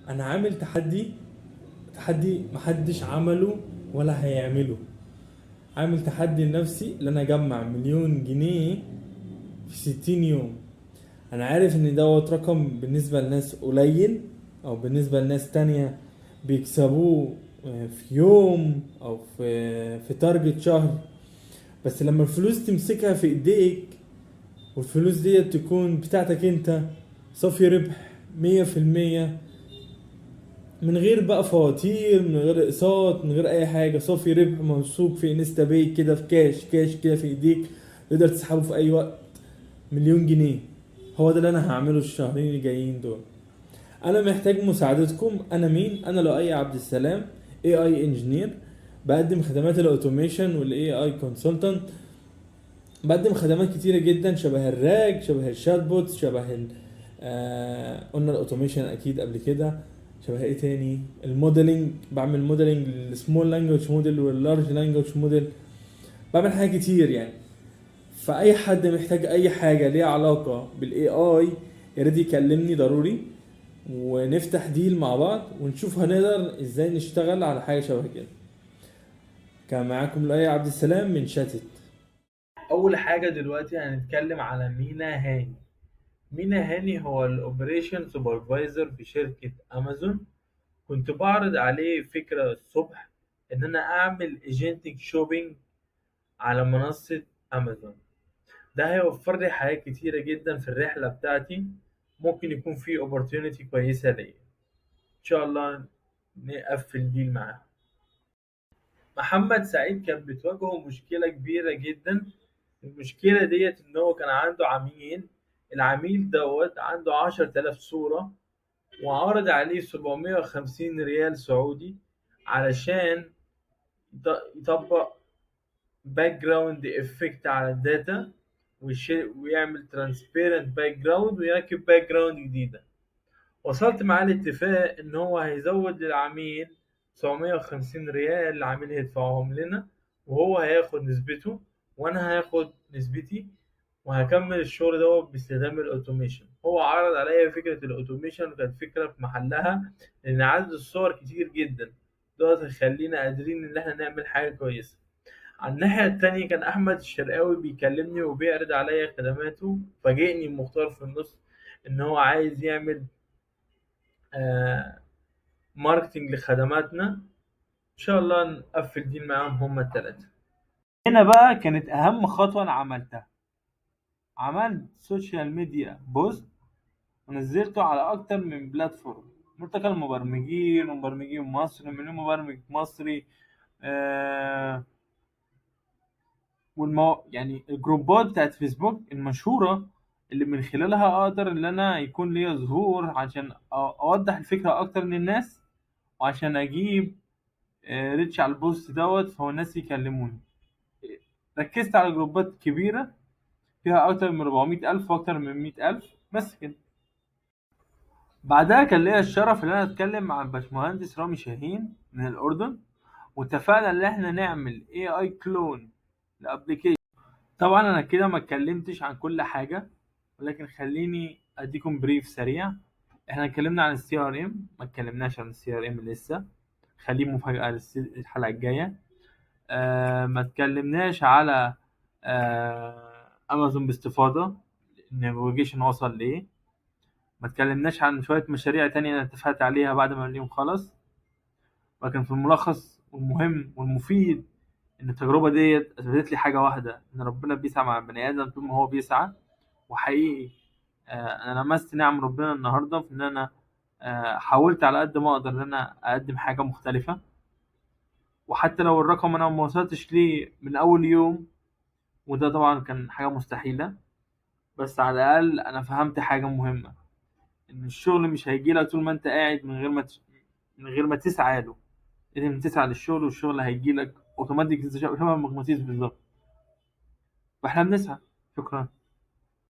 انا عامل تحدي محدش عمله ولا هيعمله. عامل تحدي لنفسي ان انا اجمع 1,000,000 جنيه في 60 يوم. انا عارف ان دوت رقم بالنسبة لناس قليل، او بالنسبة لناس تانية بيكسبوه في يوم او في تارجت شهر. بس لما الفلوس تمسكها في ايديك، والفلوس دي تكون بتاعتك انت، صافي ربح 100%، من غير بقى فواتير، من غير اقساط، من غير اي حاجه، صافي ربح موثوق في انستا باي كده، في كاش كده في ايديك، تقدر تسحبه في اي وقت. 1,000,000 جنيه. هو ده اللي انا هعمله الشهرين الجايين دول. انا محتاج مساعدتكم. انا مين؟ انا لؤي عبد السلام، اي اي انجينير. بقدم خدمات الاوتوميشن والاي اي كونسلتنت. بقدم خدمات كتيره جدا، شبه الراج، شبه الشات بوتس، شبه قلنا الاوتوميشن اكيد قبل كده. شبه ايه تاني؟ الموديلنج، بعمل موديلنج للسمول لانجوج موديل واللارج لانجوج موديل. بعمل حاجات كتير يعني. فاي حد محتاج اي حاجه ليها علاقه بالاي اي، يا ريت يكلمني ضروري، ونفتح ديل مع بعض ونشوف هنقدر ازاي نشتغل على حاجه شبه كده. كان معاكم لؤي عبد السلام من شاتت. اول حاجه دلوقتي هنتكلم على مينا هاني. مينا هاني هو الاوبريشن سوبرفايزر في شركه امازون. كنت بعرض عليه فكره الصبح ان انا اعمل ايجنتك شوبينج على منصه امازون. ده هيوفر لي حاجات كتيره جدا في الرحله بتاعتي. ممكن يكون في opportunity كويسه ليا. ان شاء الله نقفل ديل معاه. محمد سعيد كان بتواجهه مشكلة كبيرة جدا. المشكلة ديت إن هو كان عنده عميل. العميل دوت عنده 10,000 صورة، وعرض عليه 750 ريال سعودي علشان يطبق باك جراوند افكت على الداتا، ويعمل ترانسبيرنت باك جراوند ويركب باك جراوند جديدة. وصلت معاه لاتفاق ان هو هيزود للعميل 750 ريال، العميل هيدفعهم لنا، وهو هياخد نسبته وانا هاخد نسبتي، وهكمل الشغل دوت باستخدام الاوتوميشن. هو عرض عليا فكرة الاوتوميشن، وكانت فكرة في محلها، لان عدد الصور كتير جدا دوت هيخلينا قادرين ان احنا نعمل حاجة كويسة. على الناحية التانية كان أحمد الشرقاوي بيكلمني وبيعرض عليا خدماته. فاجئني مختار في النص إن هو عايز يعمل آه، ماركتينج لخدماتنا. ان شاء الله نقفل دي معاهم هما التلاتة. هنا بقى كانت اهم خطوة انا عملتها. عملت سوشيال ميديا بوست ونزلته على اكتر من بلاتفورم، ملتقى المبرمجين ومبرمجين مصر، مليون مبرمج مصري. آه يعني الجروبات بتاعت فيسبوك المشهورة، اللي من خلالها اقدر ان انا يكون ليا ظهور عشان اوضح الفكرة اكتر للناس، وعشان اجيب ريتش على البوست دوت فهو الناس يكلموني. ركزت على جروبات كبيرة فيها أكتر من 400 ألف وأكتر من 100 ألف، بس كده. بعدها كان ليا الشرف إن أنا أتكلم مع الباشمهندس رامي شاهين من الأردن، واتفقنا إن إحنا نعمل AI كلون لأبليكيشن. طبعا أنا كده ما اتكلمتش عن كل حاجة، ولكن خليني أديكم بريف سريع. إحنا اتكلمنا عن السي ار ام، ما اتكلمناش عن السي ار ام لسه، خليه مفاجأة للحلقة الجاية. ما اتكلمناش على امازون باستفاضه، النافيجيشن وصل لايه. ما اتكلمناش عن شويه مشاريع تانية انا اتفقت عليها بعد ما اليوم خلص. لكن في الملخص والمهم والمفيد، ان التجربه ديت اثبتت لي حاجه واحده، ان ربنا بيسعى مع البني ادم طول ما هو بيسعى. وحقيقي انا لمست نعم ربنا النهارده في ان انا حاولت على قد ما اقدر ان انا اقدم حاجه مختلفه. وحتى لو الرقم انا ما وصلتش ليه من اول يوم، وده طبعا كان حاجة مستحيلة، بس على الأقل أنا فهمت حاجة مهمة، إن الشغل مش هيجيلك طول ما أنت قاعد من غير ما تسعى له. لازم تسعى للشغل، والشغل هيجيلك أوتوماتيك، شبه المغناطيس بالظبط. فإحنا بنسعى. شكرا.